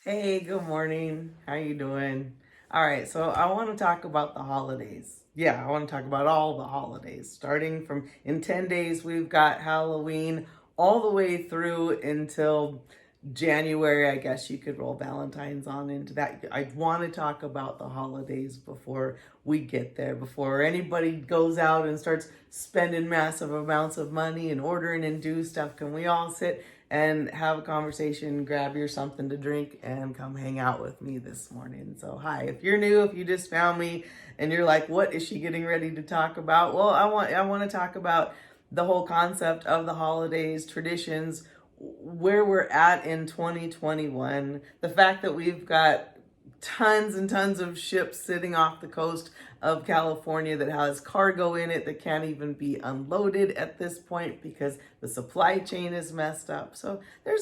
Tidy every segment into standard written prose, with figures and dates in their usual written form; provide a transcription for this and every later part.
Hey, good morning. How you doing? All right, so I want to talk about the holidays. Yeah, I want to talk about all the holidays. Starting from in 10 days, we've got Halloween all the way through until January. I guess you could roll Valentines on into that. I want to talk about the holidays before we get there, before anybody goes out and starts spending massive amounts of money and ordering and do stuff. Can we all sit and have a conversation, grab your something to drink, and come hang out with me this morning? So, hi, if you're new, if you just found me and you're like, what is she getting ready to talk about? Well, I want to talk about the whole concept of the holidays, traditions, where we're at in 2021, the fact that we've got tons and tons of ships sitting off the coast of California that has cargo in it that can't even be unloaded at this point because the supply chain is messed up. So there's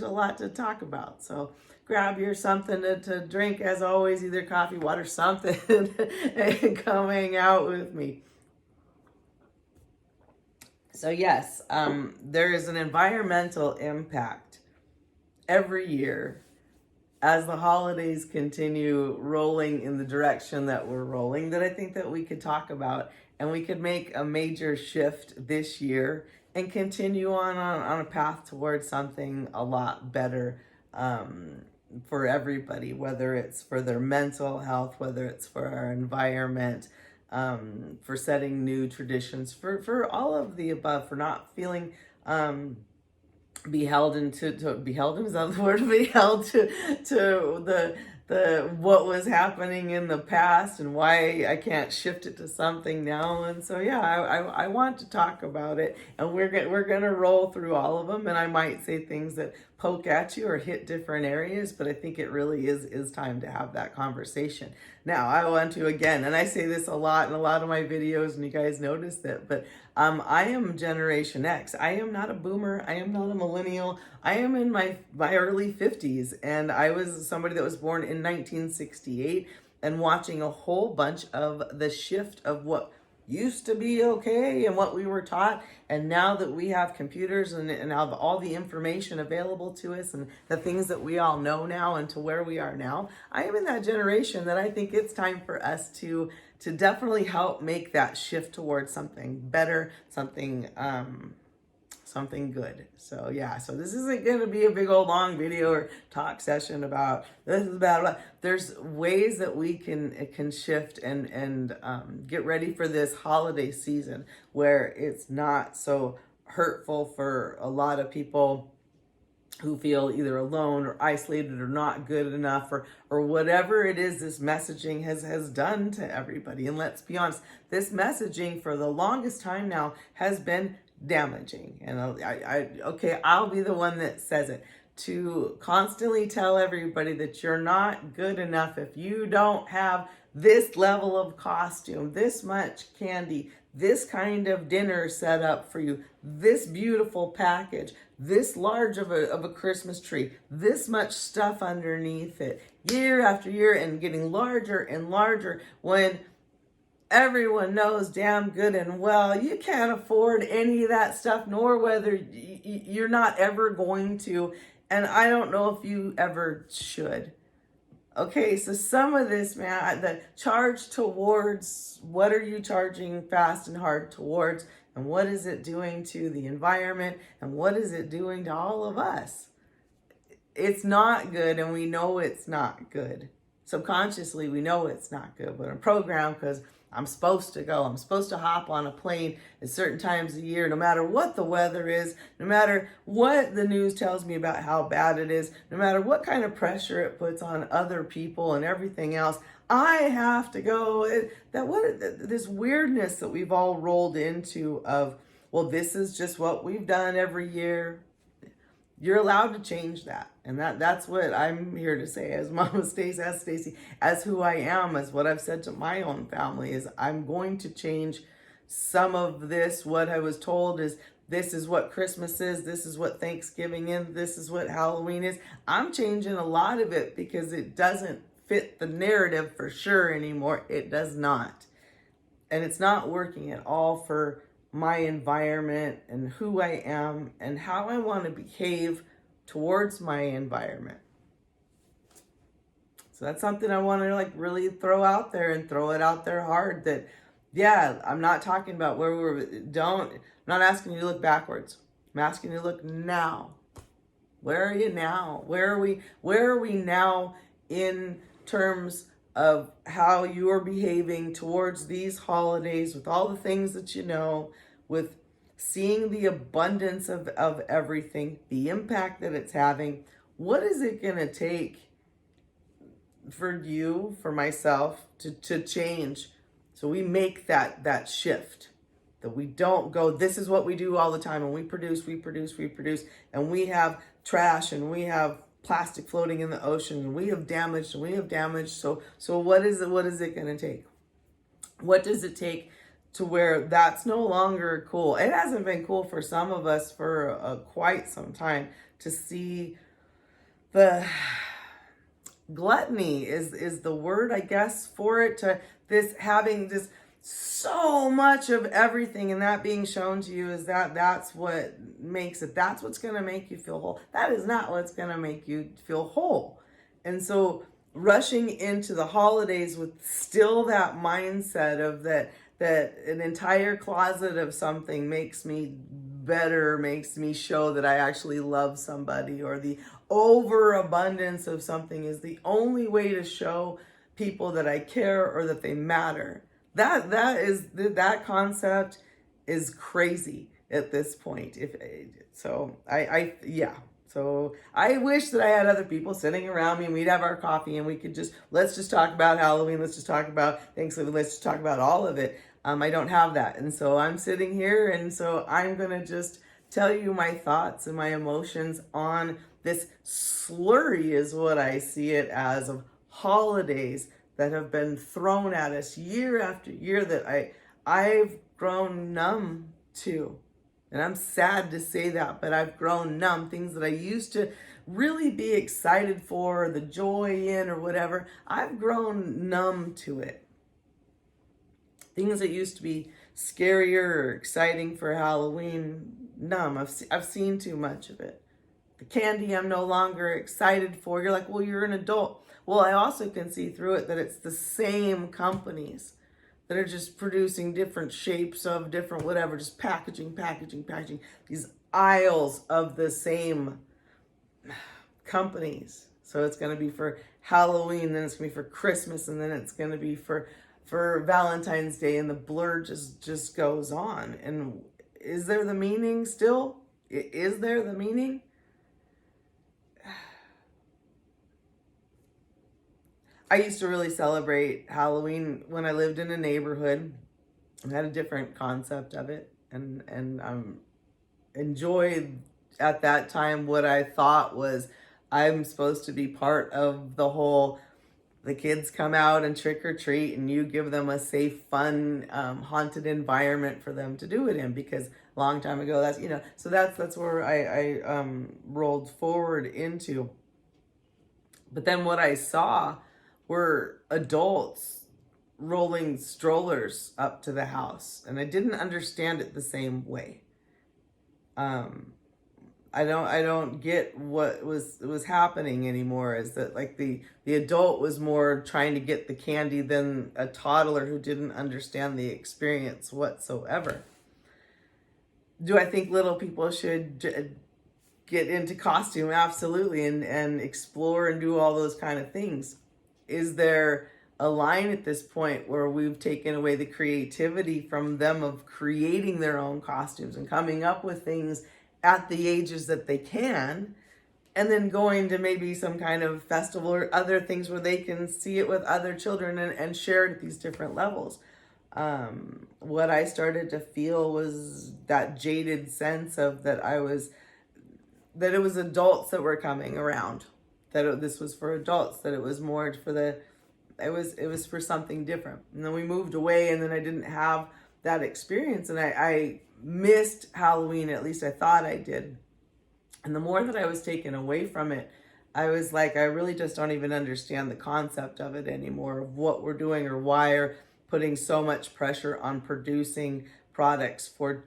a lot to talk about. So grab your something to drink, as always, either coffee, water, something, and come hang out with me. So yes, there is an environmental impact every year as the holidays continue rolling in the direction that we're rolling, that I think that we could talk about, and we could make a major shift this year and continue on a path towards something a lot better for everybody, whether it's for their mental health, whether it's for our environment, for setting new traditions, for all of the above, for not feeling beholden to beholden, is that the word? Beheld to the what was happening in the past and why I can't shift it to something now. And so yeah, I want to talk about it, and we're gonna roll through all of them, and I might say things that poke at you or hit different areas, but I think it really is time to have that conversation. Now, I want to again, and I say this a lot in a lot of my videos, and you guys notice that, but I am Generation X. I am not a boomer. I am not a millennial. I am in my early 50s, and I was somebody that was born in 1968 and watching a whole bunch of the shift of what used to be okay and what we were taught, and now that we have computers and now all the information available to us and the things that we all know now and to where we are now, I am in that generation that I think it's time for us to definitely help make that shift towards something better, something good. So yeah, so this isn't going to be a big old long video or talk session about this is bad. There's ways that we can shift and get ready for this holiday season where it's not so hurtful for a lot of people who feel either alone or isolated or not good enough, or whatever it is this messaging has done to everybody. And let's be honest, this messaging for the longest time now has been damaging. And okay, I'll be the one that says it. To constantly tell everybody that you're not good enough if you don't have this level of costume, this much candy, this kind of dinner set up for you, this beautiful package, this large of a Christmas tree, this much stuff underneath it, year after year, and getting larger and larger, when everyone knows damn good and well you can't afford any of that stuff, nor whether you're not ever going to, and I don't know if you ever should. Okay, so some of this, man, the charge towards, what are you charging fast and hard towards, and what is it doing to the environment, and what is it doing to all of us? It's not good, and we know it's not good. Subconsciously, we know it's not good, but I'm programmed because I'm supposed to go. I'm supposed to hop on a plane at certain times of year, no matter what the weather is, no matter what the news tells me about how bad it is, no matter what kind of pressure it puts on other people and everything else. I have to go. This weirdness that we've all rolled into of, well, this is just what we've done every year. You're allowed to change that. And that's what I'm here to say as Mama Stacy, as who I am, as what I've said to my own family, is I'm going to change some of this. What I was told is this is what Christmas is, this is what Thanksgiving is, this is what Halloween is. I'm changing a lot of it because it doesn't fit the narrative for sure anymore. It does not. And it's not working at all for my environment and who I am and how I want to behave towards my environment. So that's something I want to like really throw out there and throw it out there hard that, yeah, I'm not talking about where I'm not asking you to look backwards. I'm asking you to look now. Where are you now? Where are we now in terms of how you're behaving towards these holidays with all the things that you know, with seeing the abundance of everything, the impact that it's having? What is it going to take for you, for myself, to change so we make that shift? That we don't go, this is what we do all the time, and we produce, and we have trash, and we have plastic floating in the ocean, and we have damage. So what is it going to take? What does it take to where that's no longer cool? It hasn't been cool for some of us for quite some time to see the gluttony is the word, I guess, for it, to this having this so much of everything and that being shown to you is that's what makes it. That's what's going to make you feel whole. That is not what's going to make you feel whole. And so rushing into the holidays with still that mindset of that an entire closet of something makes me better, makes me show that I actually love somebody, or the overabundance of something is the only way to show people that I care or that they matter. That concept is crazy at this point. So I wish that I had other people sitting around me and we'd have our coffee and we could let's just talk about Halloween, let's just talk about Thanksgiving, let's just talk about all of it. I don't have that. And so I'm sitting here, and so I'm going to just tell you my thoughts and my emotions on this slurry, is what I see it as, of holidays that have been thrown at us year after year that I've grown numb to. And I'm sad to say that, but I've grown numb. Things that I used to really be excited for, the joy in or whatever, I've grown numb to it. Things that used to be scarier or exciting for Halloween, numb. I've seen too much of it. The candy I'm no longer excited for. You're like, well, you're an adult. Well, I also can see through it that it's the same companies that are just producing different shapes of different whatever, just packaging, these aisles of the same companies. So it's going to be for Halloween, then it's going to be for Christmas, and then it's going to be for Valentine's Day, and the blur just goes on. And is there the meaning still? Is there the meaning? I used to really celebrate Halloween when I lived in a neighborhood. I had a different concept of it, and enjoyed at that time what I thought was I'm supposed to be part of the whole, the kids come out and trick or treat, and you give them a safe, fun, haunted environment for them to do it in, because a long time ago, so that's where I rolled forward into. But then what I saw were adults rolling strollers up to the house, and I didn't understand it the same way. I don't get what was happening anymore. Is that like the adult was more trying to get the candy than a toddler who didn't understand the experience whatsoever. Do I think little people should get into costume? Absolutely, and explore and do all those kind of things. Is there a line at this point where we've taken away the creativity from them of creating their own costumes and coming up with things at the ages that they can, and then going to maybe some kind of festival or other things where they can see it with other children and share it at these different levels? What I started to feel was that jaded sense of that it was adults that were coming around, that this was for adults, that it was more for it was for something different. And then we moved away, and then I didn't have that experience, and I missed Halloween, at least I thought I did. And the more that I was taken away from it, I was like, I really just don't even understand the concept of it anymore, of what we're doing or why are putting so much pressure on producing products for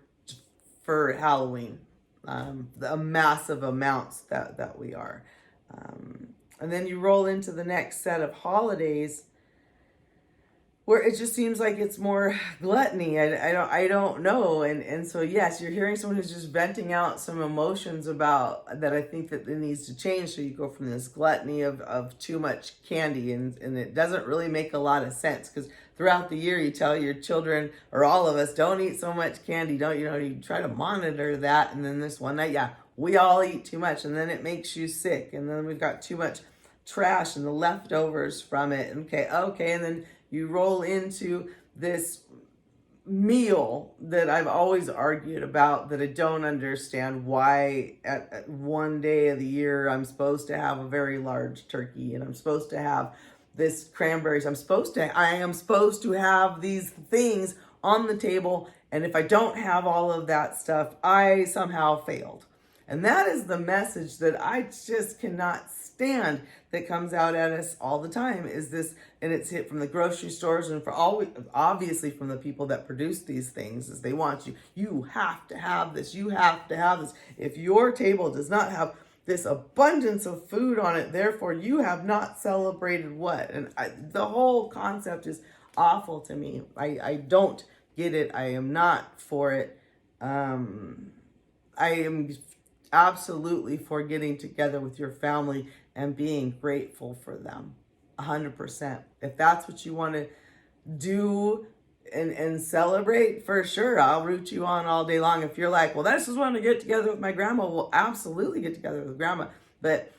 Halloween, the massive amounts that we are. And then you roll into the next set of holidays where it just seems like it's more gluttony. I don't know. And so, yes, you're hearing someone who's just venting out some emotions about that. I think that it needs to change. So you go from this gluttony of too much candy, and it doesn't really make a lot of sense, because throughout the year you tell your children, or all of us, don't eat so much candy. Don't, you try to monitor that. And then this one night, yeah, we all eat too much, and then it makes you sick. And then we've got too much trash and the leftovers from it. Okay. And then you roll into this meal that I've always argued about, that I don't understand why at one day of the year I'm supposed to have a very large turkey, and I'm supposed to have this cranberries. I am supposed to have these things on the table, and if I don't have all of that stuff, I somehow failed. And that is the message that I just cannot stand, that comes out at us all the time, is this, and it's hit from the grocery stores, and obviously from the people that produce these things, is they want you have to have this, you have to have this. If your table does not have this abundance of food on it, therefore you have not celebrated what? And the whole concept is awful to me. I don't get it. I am not for it. I am absolutely for getting together with your family and being grateful for them, 100%. If that's what you want to do and celebrate, for sure, I'll root you on all day long. If you're like, well, I just want to get together with my grandma, well, absolutely get together with grandma. But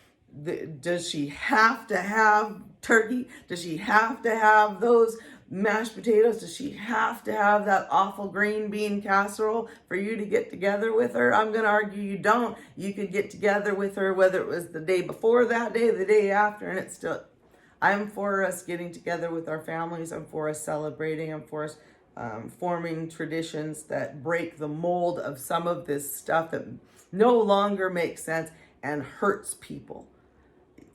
does she have to have turkey? Does she have to have those mashed potatoes? Does she have to have that awful green bean casserole for you to get together with her? I'm going to argue you don't. You could get together with her whether it was the day before that day, the day after, and it's still... I'm for us getting together with our families. I'm for us celebrating. I'm for us forming traditions that break the mold of some of this stuff that no longer makes sense and hurts people.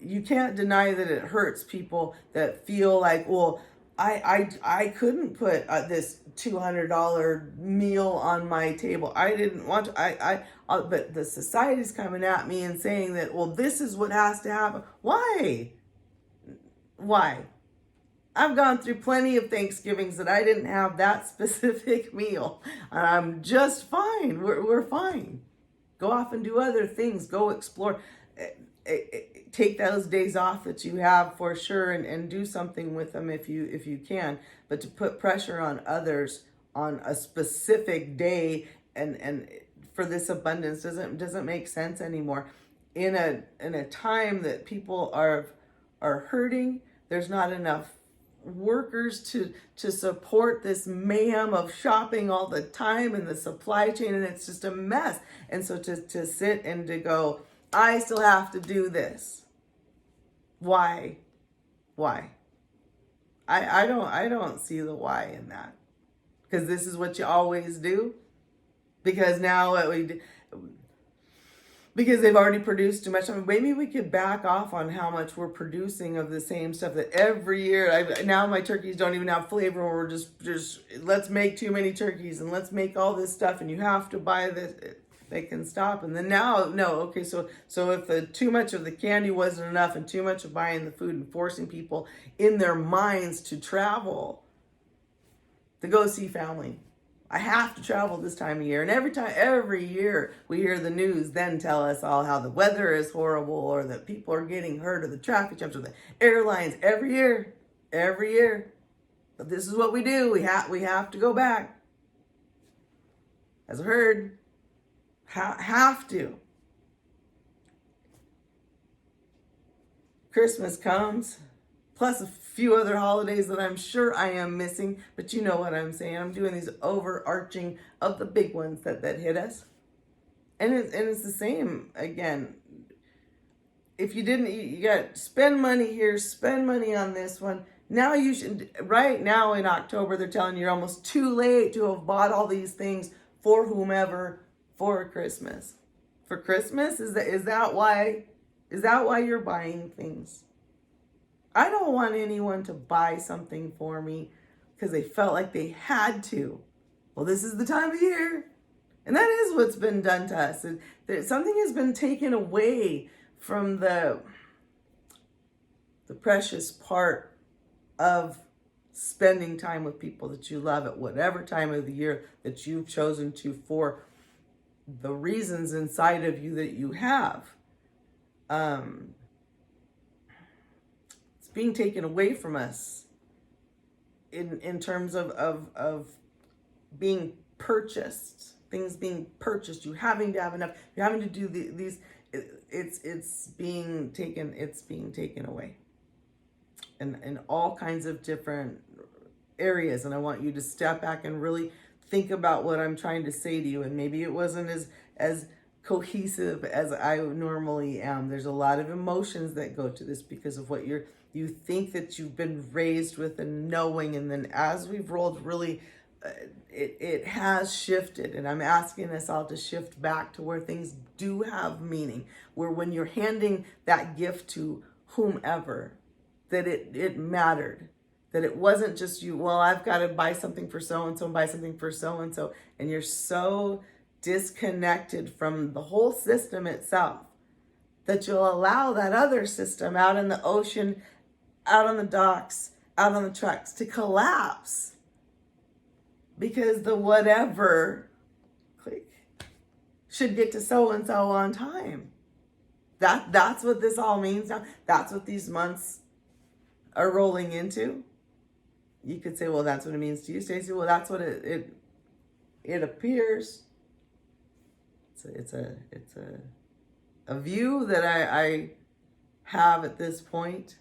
You can't deny that it hurts people that feel like, well, I couldn't put this $200 meal on my table. I didn't want to, but the society's coming at me and saying that, well, this is what has to happen. Why? I've gone through plenty of Thanksgivings that I didn't have that specific meal. And I'm just fine. We're fine. Go off and do other things. Go explore. Take those days off that you have, for sure, and do something with them if you can. But to put pressure on others on a specific day and for this abundance doesn't make sense anymore. In a time that people are hurting, there's not enough workers to support this mayhem of shopping all the time and the supply chain, and it's just a mess. And so to sit and to go, I still have to do this. Why? I don't see the why in that. Because this is what you always do. Because now because they've already produced too much. I mean, maybe we could back off on how much we're producing of the same stuff that every year. Now my turkeys don't even have flavor. We're just let's make too many turkeys and let's make all this stuff, and you have to buy this. They can stop. And then now, no, okay, so if too much of the candy wasn't enough, and too much of buying the food and forcing people in their minds to travel to go see family. I have to travel this time of year. And every year we hear the news then tell us all how the weather is horrible, or that people are getting hurt, or the traffic jams, or the airlines. Every year. But this is what we do. We have to go back. As I heard, have to. Christmas comes, plus a few other holidays that I'm sure I am missing, but you know what I'm saying. I'm doing these overarching of the big ones that hit us. And it's the same again. If you didn't, you got spend money here, spend money on this one. Now you should, right now in October, they're telling you you're almost too late to have bought all these things for whomever for Christmas. For Christmas? Is that why you're buying things? I don't want anyone to buy something for me because they felt like they had to. Well, this is the time of year. And that is what's been done to us. Something has been taken away from the the precious part of spending time with people that you love at whatever time of the year that you've chosen to, for the reasons inside of you that you have. It's being taken away from us in terms of being purchased, things being purchased, you having to have enough, you're having to do these, it's being taken away in all kinds of different areas. And I want you to step back and really think about what I'm trying to say to you. And maybe it wasn't as cohesive as I normally am. There's a lot of emotions that go to this because of what you think that you've been raised with and knowing. And then as we've rolled, really, it has shifted. And I'm asking us all to shift back to where things do have meaning, where when you're handing that gift to whomever, that it mattered, that it wasn't just you, well, I've got to buy something for so-and-so and buy something for so-and-so. And you're so disconnected from the whole system itself that you'll allow that other system out in the ocean, out on the docks, out on the trucks to collapse because the whatever click should get to so-and-so on time. That's what this all means now. That's what these months are rolling into. You could say, well, that's what it means to you, Stacey. Well, that's what it appears. It's a view that I have at this point.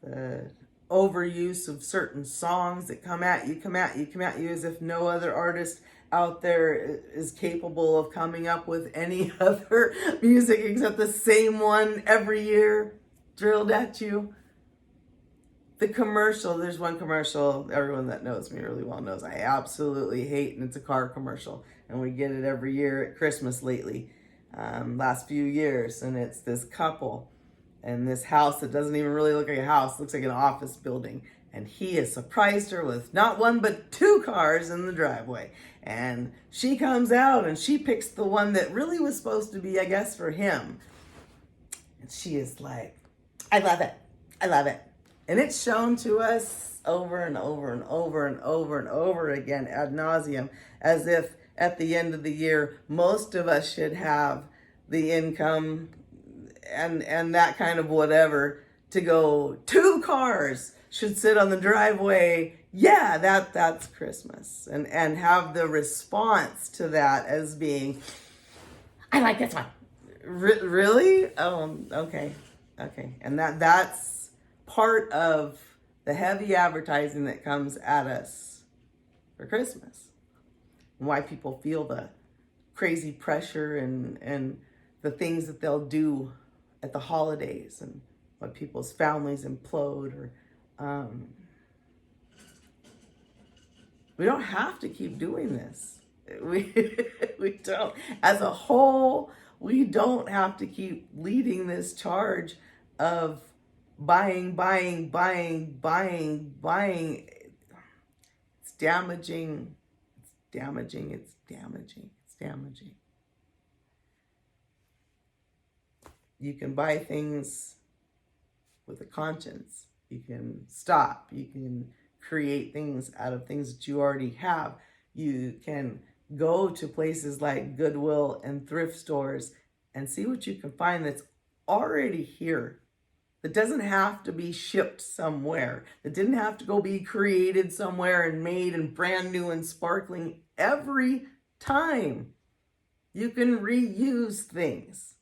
The overuse of certain songs that come at you as if no other artist out there is capable of coming up with any other music except the same one every year drilled at you. The commercial, there's one commercial, everyone that knows me really well knows I absolutely hate, and it's a car commercial. And we get it every year at Christmas lately, last few years. And it's this couple and this house that doesn't even really look like a house, looks like an office building. And he has surprised her with not one, but 2 cars in the driveway. And she comes out and she picks the one that really was supposed to be, I guess, for him. And she is like, I love it. I love it. And it's shown to us over and over and over and over and over again ad nauseum, as if at the end of the year, most of us should have the income and that kind of whatever to go, 2 cars should sit on the driveway. Yeah, that's Christmas. And have the response to that as being, I like this one. Really? Okay. And that's part of the heavy advertising that comes at us for Christmas, and why people feel the crazy pressure and the things that they'll do at the holidays, and why people's families implode. Or we don't have to keep doing this. We don't. As a whole, we don't have to keep leading this charge of buying. It's damaging. You can buy things with a conscience. You can stop. You can create things out of things that you already have. You can go to places like Goodwill and thrift stores and see what you can find that's already here. That doesn't have to be shipped somewhere. That didn't have to go be created somewhere and made and brand new and sparkling every time. You can reuse things.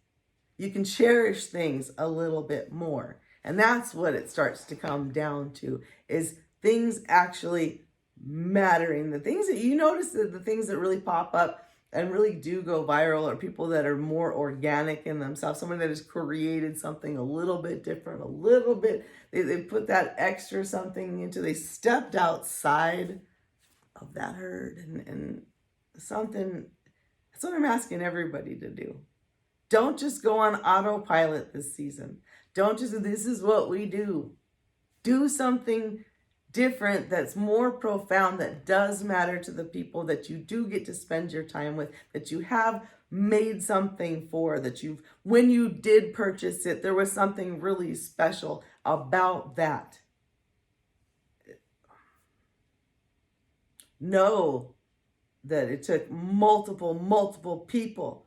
You can cherish things a little bit more. And that's what it starts to come down to, is things actually mattering. The things that you notice, that the things that really pop up and really do go viral are people that are more organic in themselves. Someone that has created something a little bit different, a little bit, they put that extra something into, they stepped outside of that herd and something. That's what I'm asking everybody to do. Don't just go on autopilot this season. Don't just, this is what we do. Do something different, that's more profound, that does matter to the people that you do get to spend your time with, that you have made something for, that you've, when you did purchase it, there was something really special about that. Know that it took multiple people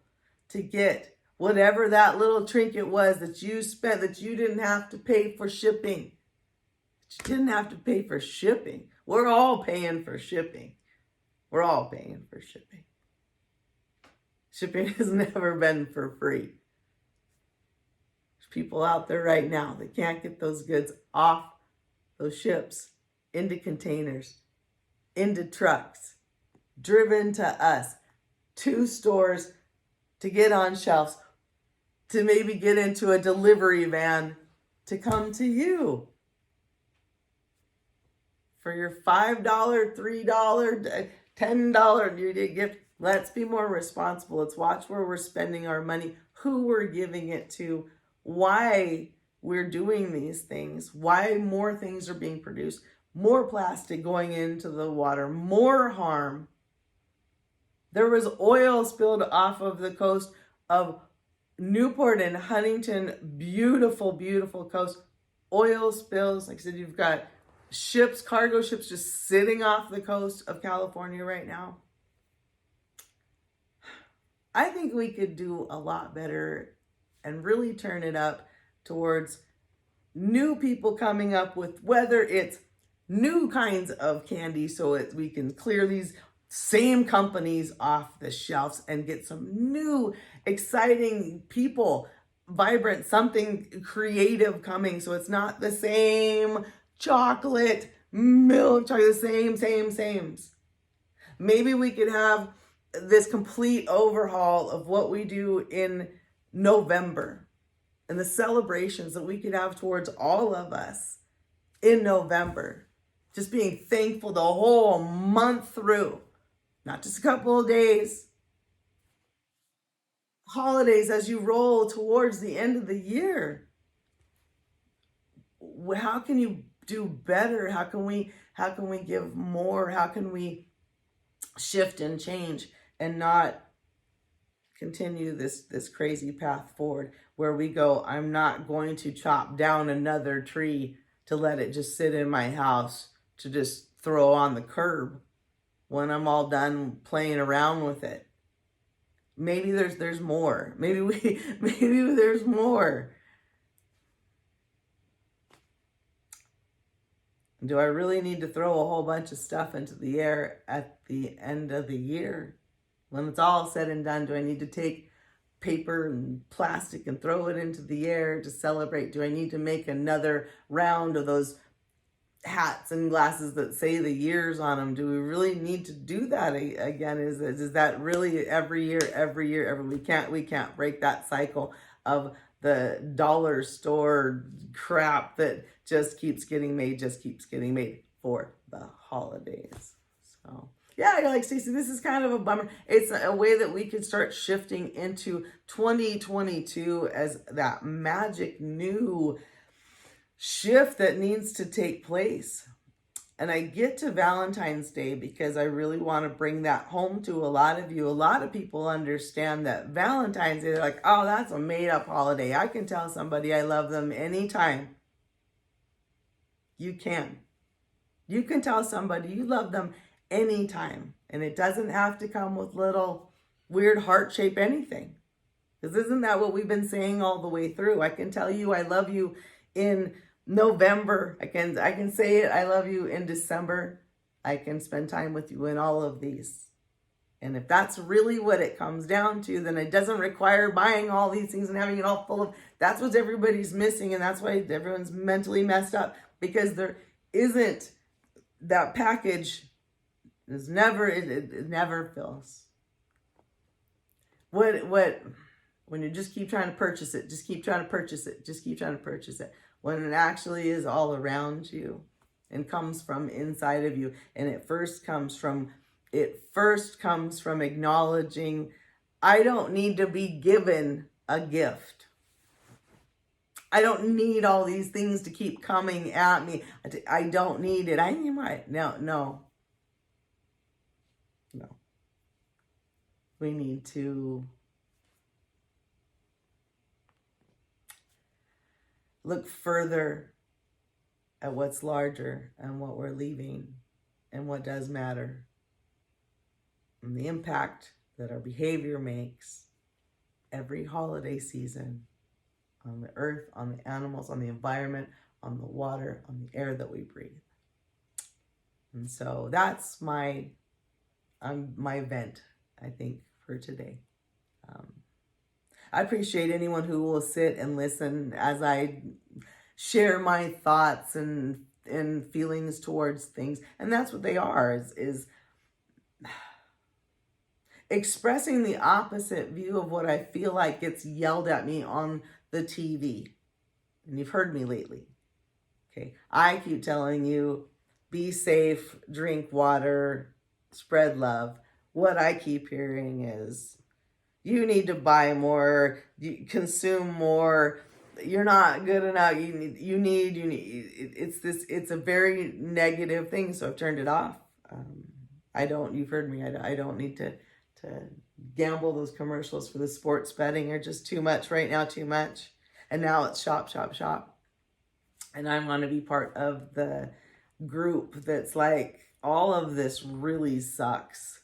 to get whatever that little trinket was that you spent, that you didn't have to pay for shipping. You didn't have to pay for shipping. We're all paying for shipping. We're all paying for shipping. Shipping has never been for free. There's people out there right now that can't get those goods off those ships, into containers, into trucks, driven to us, to stores, to get on shelves, to maybe get into a delivery van to come to you for your $5, $3, $10 gift. Let's be more responsible. Let's watch where we're spending our money, who we're giving it to, why we're doing these things, why more things are being produced, more plastic going into the water, more harm. There was oil spilled off of the coast of Newport and Huntington. Beautiful, beautiful coast. Oil spills. Like I said, you've got ships, cargo ships just sitting off the coast of California right now. I think we could do a lot better and really turn it up towards new people coming up with, whether it's new kinds of candy so we can clear these same companies off the shelves and get some new, exciting people, vibrant, something creative coming. So it's not the same chocolate, milk, chocolate, the same. Maybe we could have this complete overhaul of what we do in November and the celebrations that we could have towards all of us in November. Just being thankful the whole month through, not just a couple of days. Holidays as you roll towards the end of the year. How can you do better? How can we give more? How can we shift and change and not continue this crazy path forward where we go, I'm not going to chop down another tree to let it just sit in my house to just throw on the curb when I'm all done playing around with it. Maybe there's more. Maybe there's more. Do I really need to throw a whole bunch of stuff into the air at the end of the year? When it's all said and done, do I need to take paper and plastic and throw it into the air to celebrate? Do I need to make another round of those hats and glasses that say the years on them? Do we really need to do that again? Is that really every year? We can't break that cycle of the dollar store crap that just keeps getting made for the holidays. So yeah, like Stacey, this is kind of a bummer. It's a way that we could start shifting into 2022 as that magic new shift that needs to take place. And I get to Valentine's Day because I really want to bring that home to a lot of you. A lot of people understand that Valentine's Day, they're like, oh, that's a made-up holiday. I can tell somebody I love them anytime. You can. You can tell somebody you love them anytime. And it doesn't have to come with little weird heart-shaped anything. Because isn't that what we've been saying all the way through? I can tell you I love you in November. I can say it, I love you in December. I can spend time with you in all of these. And if that's really what it comes down to, then it doesn't require buying all these things and having it all full of, that's what everybody's missing. And that's why everyone's mentally messed up, because there isn't that package. It never fills. When you just keep trying to purchase it, just keep trying to purchase it, when it actually is all around you and comes from inside of you. And it first comes from acknowledging, I don't need to be given a gift. I don't need all these things to keep coming at me. I don't need it. I need my, no. We need to look further at what's larger and what we're leaving and what does matter, and the impact that our behavior makes every holiday season on the earth, on the animals, on the environment, on the water, on the air that we breathe. And so that's my vent, I think, for today. I appreciate anyone who will sit and listen as I share my thoughts and feelings towards things. And that's what they are, is expressing the opposite view of what I feel like gets yelled at me on the TV. And you've heard me lately. Okay, I keep telling you, be safe, drink water, spread love. What I keep hearing is, you need to buy more, consume more, you're not good enough, you need. It's a very negative thing, so I've turned it off. You've heard me, I don't need to gamble. Those commercials for the sports betting are just too much right now, too much. And now it's shop, shop, shop. And I want to be part of the group that's like, all of this really sucks.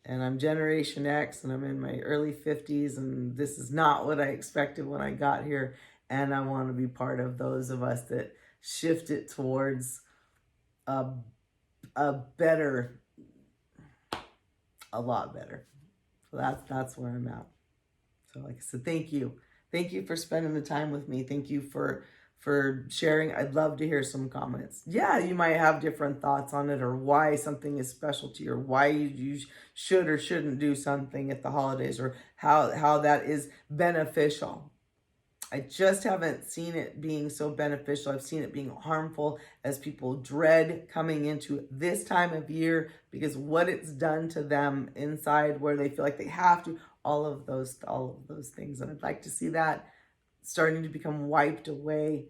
And I'm Generation X and I'm in my early 50s and this is not what I expected when I got here. And I want to be part of those of us that shift it towards a better, a lot better. So that's where I'm at. So like I said, thank you. Thank you for spending the time with me. Thank you for sharing. I'd love to hear some comments. Yeah, you might have different thoughts on it, or why something is special to you, or why you should or shouldn't do something at the holidays, or how that is beneficial. I just haven't seen it being so beneficial. I've seen it being harmful as people dread coming into this time of year because what it's done to them inside, where they feel like they have to, all of those things. And I'd like to see that starting to become wiped away,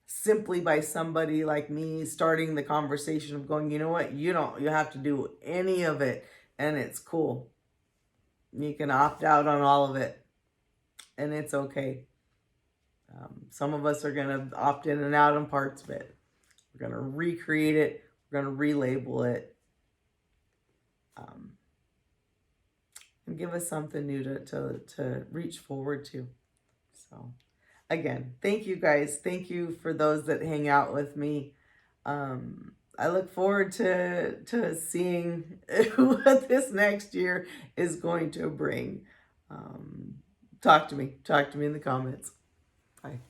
simply by somebody like me starting the conversation of going, you know what, you have to do any of it and it's cool. You can opt out on all of it and it's okay. Some of us are going to opt in and out on parts of it. We're going to recreate it. We're going to relabel it. And give us something new to reach forward to. So again, thank you guys. Thank you for those that hang out with me. I look forward to seeing what this next year is going to bring. Talk to me in the comments. Bye.